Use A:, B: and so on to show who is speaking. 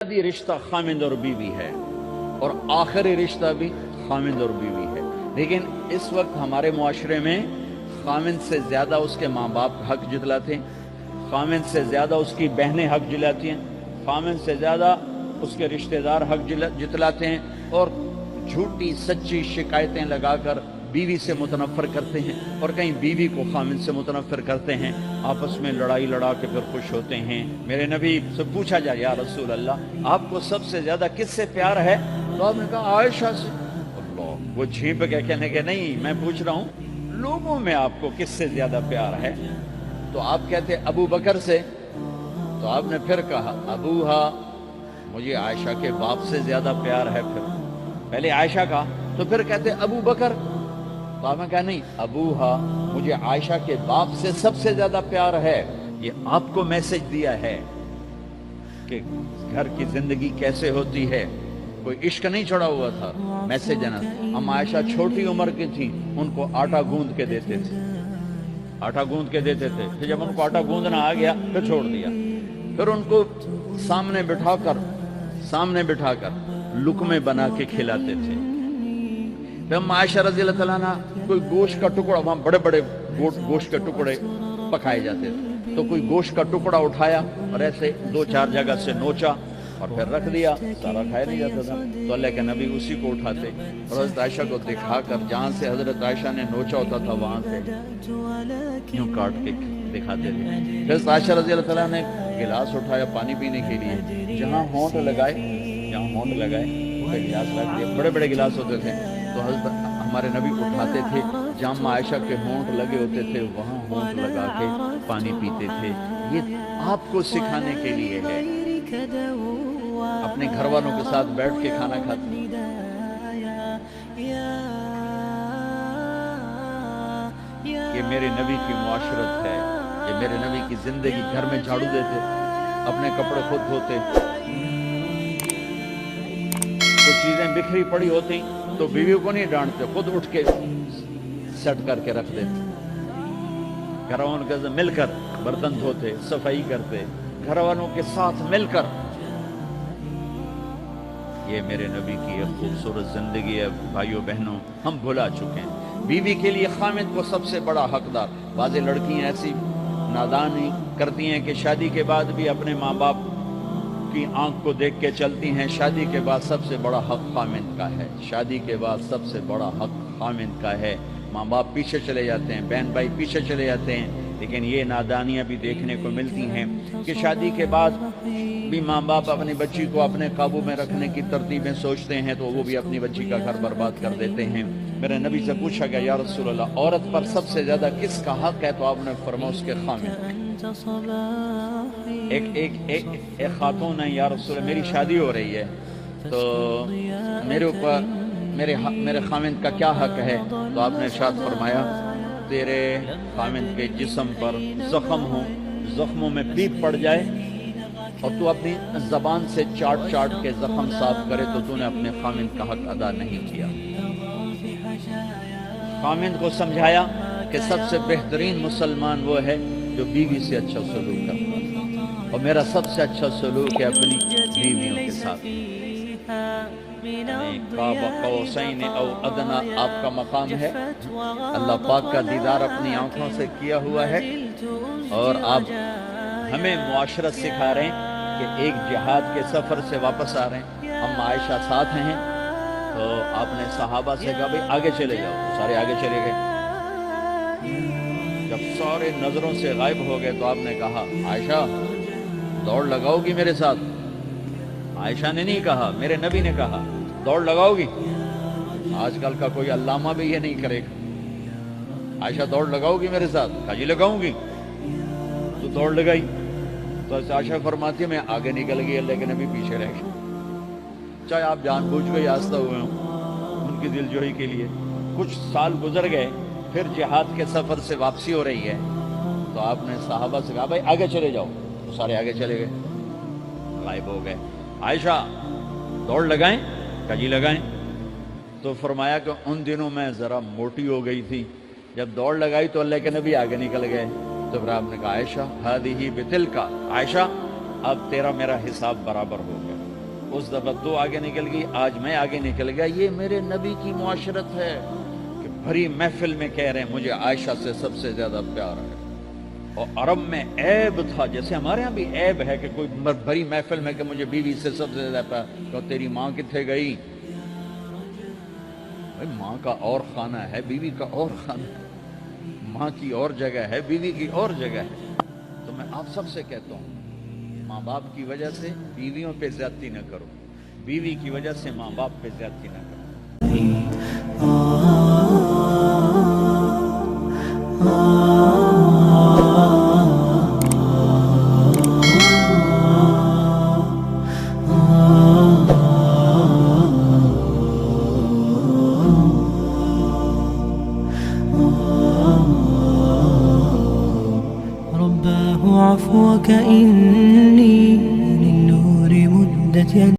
A: بنیادی رشتہ خامند اور بیوی ہے اور آخری رشتہ بھی خامند اور بیوی ہے، لیکن اس وقت ہمارے معاشرے میں خامند سے زیادہ اس کے ماں باپ حق جتلاتے ہیں، خامند سے زیادہ اس کی بہنیں حق جلاتی ہیں، خامند سے زیادہ اس کے رشتہ دار حق جتلاتے ہیں، اور جھوٹی سچی شکایتیں لگا کر بیوی سے متنفر کرتے ہیں، اور کہیں بیوی کو خامند سے متنفر کرتے ہیں، آپس میں لڑائی لڑا کے پھر خوش ہوتے ہیں۔ میرے نبی سے پوچھا جائے یا رسول اللہ آپ کو سب سے زیادہ کس سے پیار ہے؟ تو آپ نے کہا عائشہ سے۔ اللہ، وہ جھیپ کے کہنے کہ نہیں، میں پوچھ رہا ہوں لوگوں میں آپ کو کس سے زیادہ پیار ہے؟ تو آپ کہتے ابو بکر سے۔ تو آپ نے پھر کہا ابوہا، مجھے عائشہ کے باپ سے زیادہ پیار ہے۔ پھر پہلے عائشہ کا، تو پھر کہتے ابو بکر۔ تو آپ نے کہا نہیں، ابوہا، مجھے عائشہ کے باپ سے سب سے زیادہ پیار ہے۔ یہ آپ کو میسج دیا ہے کہ گھر کی زندگی کیسے ہوتی ہے، کوئی عشق نہیں چھڑا ہوا تھا، میسج ہے نا۔ ہم عائشہ چھوٹی عمر کی تھی، ان کو آٹا گوندھ کے دیتے تھے، آٹا گوندھ کے دیتے تھے، پھر جب ان کو آٹا گوندھنا آ گیا پھر چھوڑ دیا، پھر ان کو سامنے بٹھا کر لقمے بنا کے کھلاتے تھے۔ پھر ہم عائشہ رضی اللہ تعالیٰ عنہ کوئی گوشت کا ٹکڑا، وہاں بڑے بڑے گوشت کے ٹکڑے پکائے جاتے تھے، تو کوئی گوشت کا ٹکڑا اٹھایا اور ایسے دو چار جگہ سے نوچا اور پھر رکھ دیا، سارا کھایا نہیں جاتا تھا، تو اللہ کے نبی اسی کو اٹھاتے اور حضرت عائشہ کو دکھا کر جہاں سے حضرت عائشہ نے نوچا ہوتا تھا وہاں سے یوں کاٹ کے دکھاتے تھے۔ پھر حضرت عائشہ رضی اللہ تعالیٰ نے گلاس اٹھایا پانی پینے کے لیے، جہاں ہونٹ لگائے وہ گلاس رکھ دیا، بڑے بڑے گلاس ہوتے تھے، تو حضرت ہمارے نبی اٹھاتے تھے، جہاں عائشہ کے ہونٹ لگے ہوتے تھے وہاں ہونٹ لگا کے پانی پیتے تھے۔ یہ آپ کو سکھانے کے لیے ہے، اپنے گھر والوں کے ساتھ بیٹھ کے کھانا کھاتے۔ یہ میرے نبی کی معاشرت ہے، یہ میرے نبی کی زندگی۔ گھر میں جھاڑو دیتے، اپنے کپڑے خود دھوتے، کچھ چیزیں بکھری پڑی ہوتی تو بیوی کو نہیں ڈانٹتے، خود اٹھ کے سیٹ کر کے رکھ دیتے، گھر والوں کے ساتھ مل کر برتن دھوتے، صفائی کرتے، گھر والوں کے ساتھ مل کر۔ یہ میرے نبی کی ایک خوبصورت زندگی ہے بھائیوں بہنوں، ہم بھلا چکے ہیں۔ بیوی کے لیے خامد کو سب سے بڑا حقدار۔ بعض لڑکیاں ایسی نادانی کرتی ہیں کہ شادی کے بعد بھی اپنے ماں باپ کی آنکھ کو دیکھ کے چلتی ہیں۔ شادی کے بعد سب سے بڑا حق خامد کا ہے، شادی کے بعد سب سے بڑا حق خامد کا ہے۔ ماں باپ پیچھے چلے جاتے ہیں، بہن بھائی پیچھے چلے جاتے ہیں، لیکن یہ نادانیاں بھی دیکھنے کو ملتی ہیں کہ شادی کے بعد بھی ماں باپ اپنی بچی کو اپنے قابو میں رکھنے کی ترتیبیں سوچتے ہیں تو وہ بھی اپنی بچی کا گھر برباد کر دیتے ہیں۔ میرے نبی سے پوچھا گیا یا رسول اللہ عورت پر سب سے زیادہ کس کا حق ہے؟ تو آپ نے فرمایا اس کے خامد۔ ایک خاتون ہے، یا رسول اللہ میری شادی ہو رہی ہے تو میرے اوپر میرے خامد کا کیا حق ہے؟ تو آپ نے ارشاد فرمایا تیرے خامد کے جسم پر زخم ہو، زخموں میں پیپ پڑ جائے اور تو اپنی زبان سے چاٹ کے زخم صاف کرے تو تو نے اپنے خامد کا حق ادا نہیں کیا۔ خامد کو سمجھایا کہ سب سے بہترین مسلمان وہ ہے جو بیوی سے اچھا سلوک کرتا ہے، اور میرا سب سے اچھا سلوک ہے اپنی بیویوں کے ساتھ۔ قاب قوسین او ادنا آپ کا مقام ہے، اللہ پاک کا دیدار اپنی آنکھوں سے کیا ہوا ہے، اور آپ ہمیں معاشرت سکھا رہے ہیں کہ ایک جہاد کے سفر سے واپس آ رہے ہیں، ہم عائشہ ساتھ ہیں، تو آپ نے صحابہ سے کہا بھئی آگے چلے جاؤ، تو سارے آگے چلے گئے۔ جب سارے نظروں سے غائب ہو گئے تو آپ نے کہا عائشہ دوڑ لگاؤ گی میرے ساتھ؟ عائشہ نے نہیں کہا، میرے نبی نے کہا دوڑ لگاؤ گی؟ آج کل کا کوئی علامہ بھی یہ نہیں کرے گا۔ عائشہ دوڑ لگاؤ گی میرے ساتھ؟ کہا جی لگاؤں گی۔ تو دوڑ لگائی تو عائشہ فرماتی ہے میں آگے نکل گئی، اللہ کے نبی پیچھے رہ گئے، چاہے آپ جان بوجھ کے آہستہ ہوئے ہوں ان کی دل جوئی کے لیے۔ کچھ سال گزر گئے، پھر جہاد کے سفر سے واپسی ہو رہی ہے تو آپ نے صحابہ سے کہا بھائی آگے چلے جاؤ، تو سارے آگے چلے گئے، غائب ہو گئے۔ عائشہ دوڑ لگائیں؟ کہا جی لگائیں۔ تو فرمایا کہ ان دنوں میں ذرا موٹی ہو گئی تھی، جب دوڑ لگائی تو اللہ کے نبی آگے نکل گئے، تو پھر آپ نے کہا عائشہ ہذہ بتلک، عائشہ اب تیرا میرا حساب برابر ہو گیا۔ اس دفعہ تو آگے نکل گئی، آج میں آگے نکل گیا. یہ میرے نبی کی معاشرت ہے کہ بھری محفل میں کہہ رہے ہیں مجھے عائشہ سے سب سے زیادہ پیار ہے. اور عرب میں عیب تھا، جیسے ہمارے ہاں بھی عیب ہے کہ کوئی بھری محفل میں کہ مجھے بیوی سے سب سے زیادہ پیار. تو تیری ماں کتنے گئی؟ ماں کا اور خانہ ہے، بیوی کا اور خانہ ہے. ماں کی اور جگہ ہے، بیوی کی اور جگہ ہے. تو میں آپ سب سے کہتا ہوں، ماں باپ کی وجہ سے بیویوں پہ زیادتی نہ کرو، بیوی کی وجہ سے ماں باپ پہ زیادتی نہ کرو.
B: عفوك إن